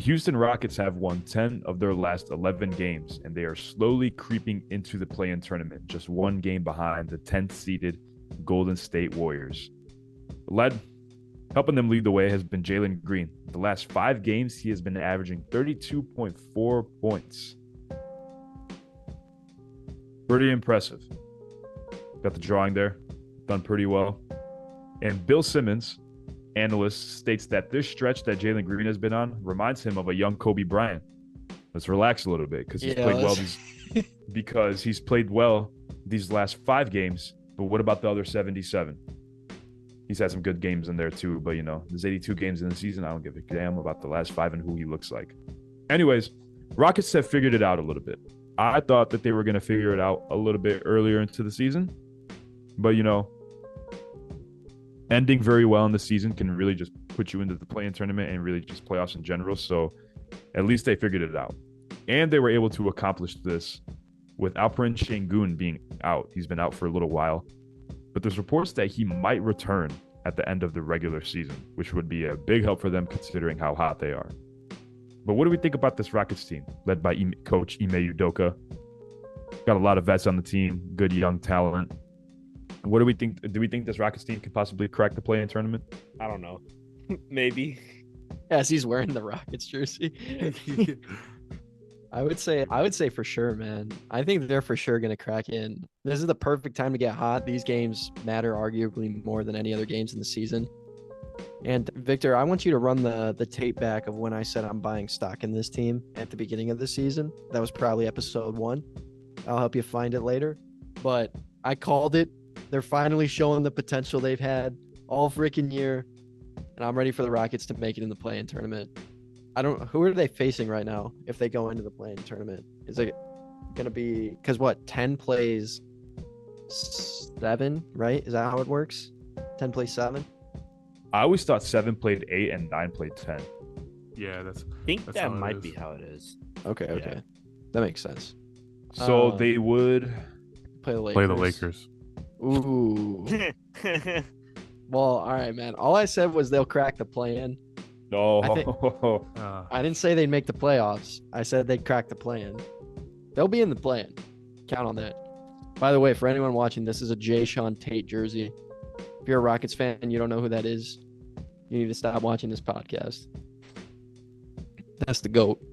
Houston Rockets have won 10 of their last 11 games, and they are slowly creeping into the play-in tournament, just one game behind the 10th-seeded Golden State Warriors. Helping them lead the way has been Jalen Green. The last 5 games, he has been averaging 32.4 points. Pretty impressive. Got the drawing there. Done pretty well. And Bill Simmons, analyst, states that this stretch that Jalen Green has been on reminds him of a young Kobe Bryant. Let's relax a little bit because he's played well these last 5 games. But what about the other 77? He's had some good games in there too. But, there's 82 games in the season. I don't give a damn about the last 5 and who he looks like. Anyways, Rockets have figured it out a little bit. I thought that they were going to figure it out a little bit earlier into the season. But, ending very well in the season can really just put you into the play-in tournament and really just playoffs in general. So at least they figured it out. And they were able to accomplish this with Alperen Sengun being out. He's been out for a little while. But there's reports that he might return at the end of the regular season, which would be a big help for them considering how hot they are. But what do we think about this Rockets team led by Coach Ime Udoka? Got a lot of vets on the team, good young talent. What do we think? Do we think this Rockets team could possibly crack the play-in tournament? I don't know. Maybe. Yes, he's wearing the Rockets jersey. I would say for sure, man. I think they're for sure going to crack in. This is the perfect time to get hot. These games matter arguably more than any other games in the season. And Victor, I want you to run the tape back of when I said I'm buying stock in this team at the beginning of the season. That was probably episode 1. I'll help you find it later. But I called it. They're finally showing the potential they've had all freaking year. And I'm ready for the Rockets to make it in the play-in tournament. Who are they facing right now if they go into the play-in tournament? Is it going to be, because 10 plays 7, right? Is that how it works? 10 plays 7? I always thought 7 played 8 and 9 played 10. Yeah, I think that might be how it is. Okay. That makes sense. So they would play the Lakers. Play the Lakers. Ooh. Well, all right, man. All I said was they'll crack the play-in. No. I didn't say they'd make the playoffs. I said they'd crack the play-in. They'll be in the play-in. Count on that. By the way, for anyone watching, this is a Jay Sean Tate jersey. If you're a Rockets fan and you don't know who that is, you need to stop watching this podcast. That's the GOAT.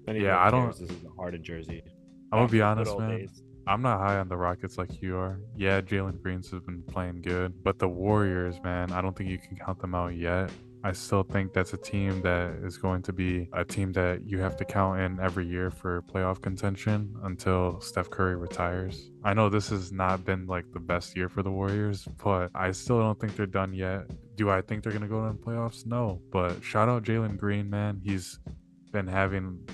Yeah, This is a Harden jersey. I'm going to be honest, man. Days. I'm not high on the Rockets like you are. Yeah, Jalen Green's has been playing good. But the Warriors, man, I don't think you can count them out yet. I still think that's a team that is going to be a team that you have to count in every year for playoff contention until Steph Curry retires. I know this has not been like the best year for the Warriors, but I still don't think they're done yet. Do I think they're going to go to the playoffs? No. But shout out Jalen Green, man. He's been having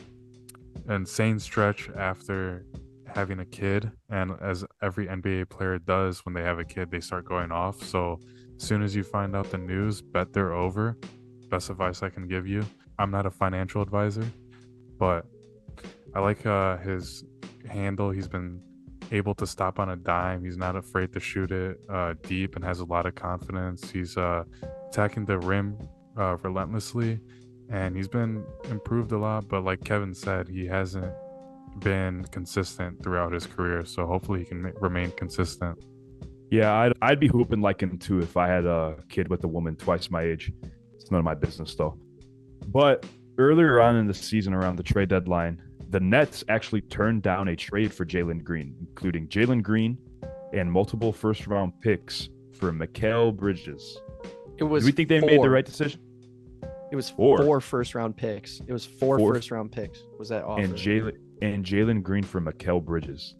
an insane stretch after having a kid. And as every NBA player does when they have a kid, they start going off. So as soon as you find out the news, bet they're over. Best advice I can give you. I'm not a financial advisor, but I like his handle. He's been able to stop on a dime. He's not afraid to shoot it deep and has a lot of confidence. He's attacking the rim relentlessly, and he's been improved a lot. But like Kevin said, he hasn't been consistent throughout his career. So hopefully he can remain consistent. Yeah, I'd be hooping like him too if I had a kid with a woman twice my age. It's none of my business though. But earlier on in the season, around the trade deadline, the Nets actually turned down a trade for Jalen Green, including Jalen Green and multiple first-round picks for Mikal Bridges. Do we think they made the right decision? It was 4 first-round picks. It was four first-round picks. Was that offer? And Jalen Green for Mikal Bridges.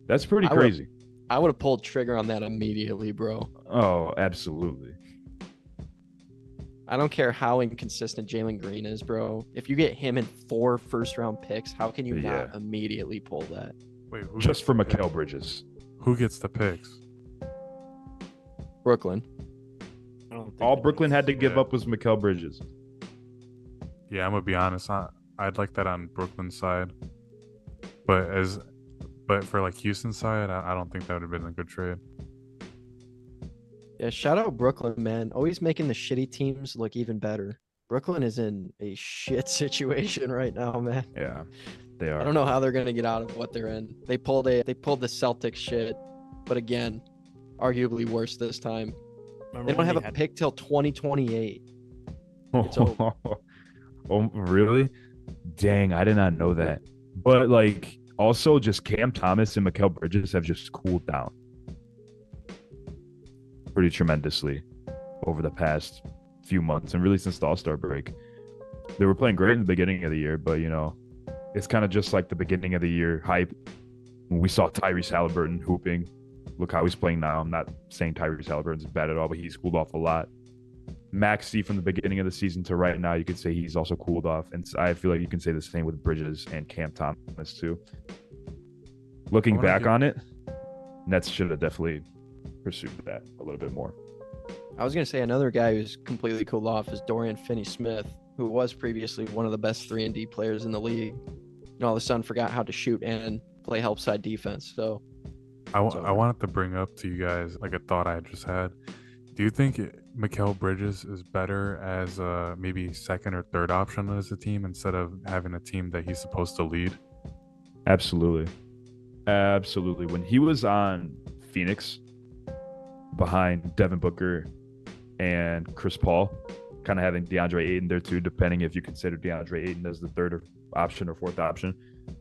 That's pretty crazy. I would have pulled trigger on that immediately, bro. Oh, absolutely. I don't care how inconsistent Jalen Green is, bro. If you get him in 4 first-round picks, how can you not immediately pull that? Wait, just for Mikal Bridges. Who gets the picks? Brooklyn. All Brooklyn had to give up was Mikal Bridges. Yeah, I'm gonna be honest. I'd like that on Brooklyn's side, but for like Houston's side, I don't think that would have been a good trade. Yeah, shout out Brooklyn, man. Always making the shitty teams look even better. Brooklyn is in a shit situation right now, man. Yeah, they I are. don't know how they're gonna get out of what they're in. They pulled the Celtics shit, but again, arguably worse this time. Remember They don't when have they a had pick till 2028. It's over. Oh, really? Dang, I did not know that. But like, also, just Cam Thomas and Mikal Bridges have just cooled down pretty tremendously over the past few months, and really since the All-Star break. They were playing great in the beginning of the year, but it's kind of just like the beginning of the year hype when we saw Tyrese Halliburton hooping. Look how he's playing now. I'm not saying Tyrese Halliburton's bad at all, but he's cooled off a lot. Maxey from the beginning of the season to right now, you could say he's also cooled off. And I feel like you can say the same with Bridges and Cam Thomas too. Looking back on it, Nets should have definitely pursued that a little bit more. I was gonna say another guy who's completely cooled off is Dorian Finney-Smith, who was previously one of the best 3-and-D players in the league, and all of a sudden forgot how to shoot and play help side defense. So I wanted to bring up to you guys like a thought I just had. Do you think Mikal Bridges is better as maybe second or third option as a team instead of having a team that he's supposed to lead? Absolutely. Absolutely. When he was on Phoenix behind Devin Booker and Chris Paul, kind of having DeAndre Ayton there too, depending if you consider DeAndre Ayton as the third option or fourth option.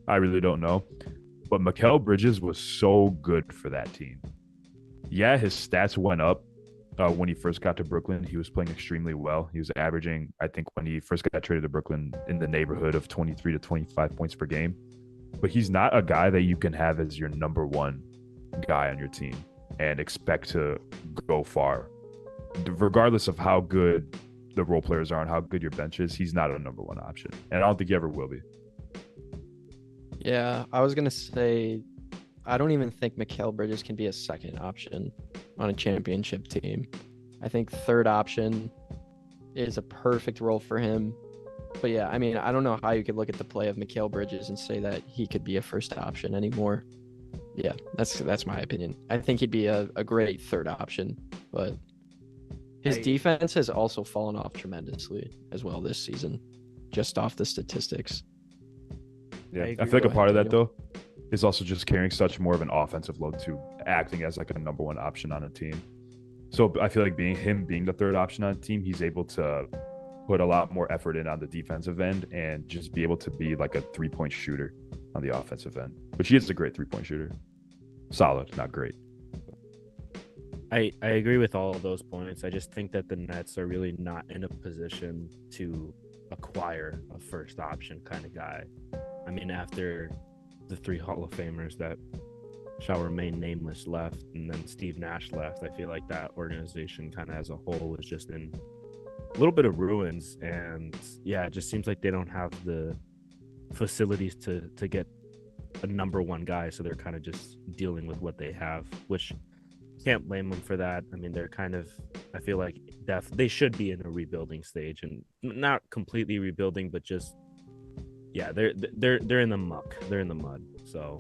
I really don't know. But Mikal Bridges was so good for that team. Yeah, his stats went up when he first got to Brooklyn. He was playing extremely well. He was averaging, I think, when he first got traded to Brooklyn, in the neighborhood of 23 to 25 points per game. But he's not a guy that you can have as your number one guy on your team and expect to go far. Regardless of how good the role players are and how good your bench is, he's not a number one option. And I don't think he ever will be. yeah, I was gonna say I don't even think Mikal Bridges can be a second option on a championship team. I think third option is a perfect role for him. But yeah, I mean, I don't know how you could look at the play of Mikal Bridges and say that he could be a first option anymore. Yeah, that's my opinion. I think he'd be a great third option, but his defense has also fallen off tremendously as well this season, just off the statistics. Yeah, I feel like a part of that though is also just carrying such more of an offensive load too, acting as like a number one option on a team. So I feel like being the third option on a team, he's able to put a lot more effort in on the defensive end and just be able to be like a 3-point shooter on the offensive end, which he is a great 3-point shooter. Solid, not great. I agree with all of those points. I just think that the Nets are really not in a position to acquire a first option kind of guy. I mean, after the 3 Hall of Famers that shall remain nameless left, and then Steve Nash left, I feel like that organization kind of as a whole is just in a little bit of ruins. And yeah, it just seems like they don't have the facilities to get a number one guy, so they're kind of just dealing with what they have, which can't blame them for that. I mean, they're kind of, I feel like they should be in a rebuilding stage, and not completely rebuilding, but just they're in the muck, they're in the mud. So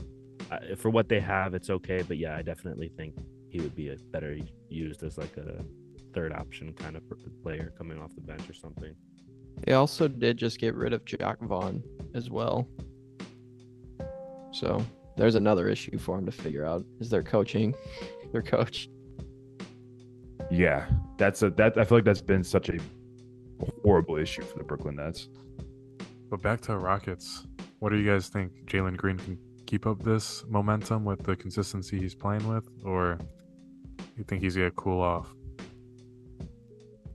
for what they have, it's okay. But yeah, I definitely think he would be better used as like a third option kind of player coming off the bench or something. They also did just get rid of Jack Vaughn as well. So there's another issue for them to figure out, is their coaching, their coach. Yeah, I feel like that's been such a horrible issue for the Brooklyn Nets. But back to Rockets. What do you guys think? Jalen Green can keep up this momentum with the consistency he's playing with, or you think he's gonna cool off?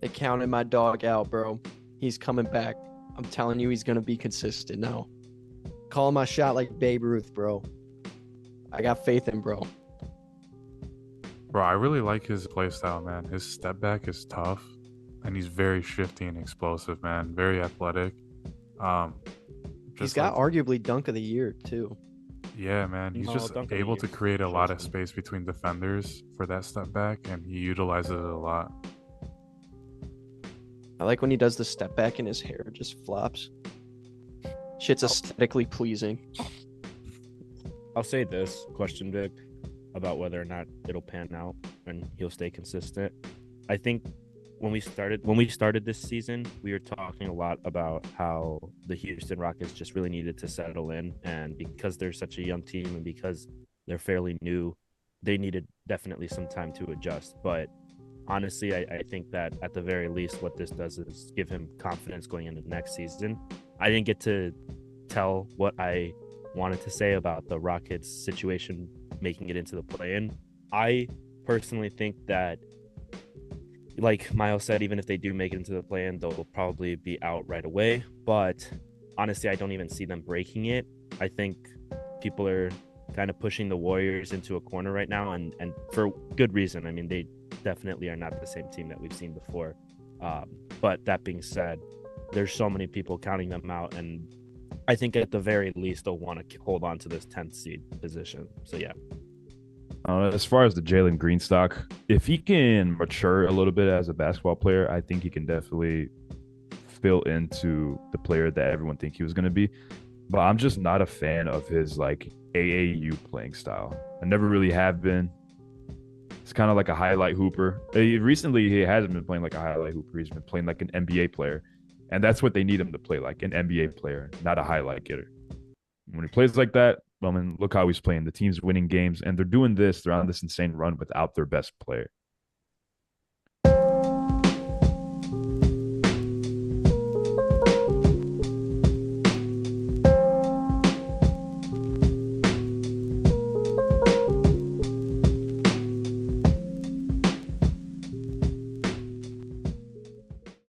They counted my dog out, bro. He's coming back. I'm telling you, he's gonna be consistent now. Call my shot like Babe Ruth, bro. I got faith in bro. Bro, I really like his play style, man. His step back is tough, and he's very shifty and explosive, man. Very athletic. He's got arguably dunk of the year too. Yeah, man. He's just able to create a lot of space between defenders for that step back, and he utilizes it a lot. I like when he does the step back and his hair just flops. Shit's aesthetically pleasing. I'll say this question, Vic, about whether or not it'll pan out and he'll stay consistent. I think when we started this season, we were talking a lot about how the Houston Rockets just really needed to settle in, and because they're such a young team and because they're fairly new, they needed definitely some time to adjust. But honestly, I think that at the very least, what this does is give him confidence going into next season. I didn't get to tell what I wanted to say about the Rockets situation making it into the play-in. I personally think that, like Miles said, even if they do make it into the play-in, they'll probably be out right away. But honestly, I don't even see them breaking it. I think people are kind of pushing the Warriors into a corner right now, and for good reason. I mean, they definitely are not the same team that we've seen before. But that being said, there's so many people counting them out, and I think at the very least they'll want to hold on to this 10th seed position. So yeah. As far as the Jalen Green stock, if he can mature a little bit as a basketball player, I think he can definitely fill into the player that everyone think he was going to be. But I'm just not a fan of his like AAU playing style. I never really have been. It's kind of like a highlight hooper. Recently, he hasn't been playing like a highlight hooper. He's been playing like an NBA player. And that's what they need him to play, like an NBA player, not a highlight getter. When he plays like that, I mean, look how he's playing. The team's winning games, and they're doing this. They're on this insane run without their best player.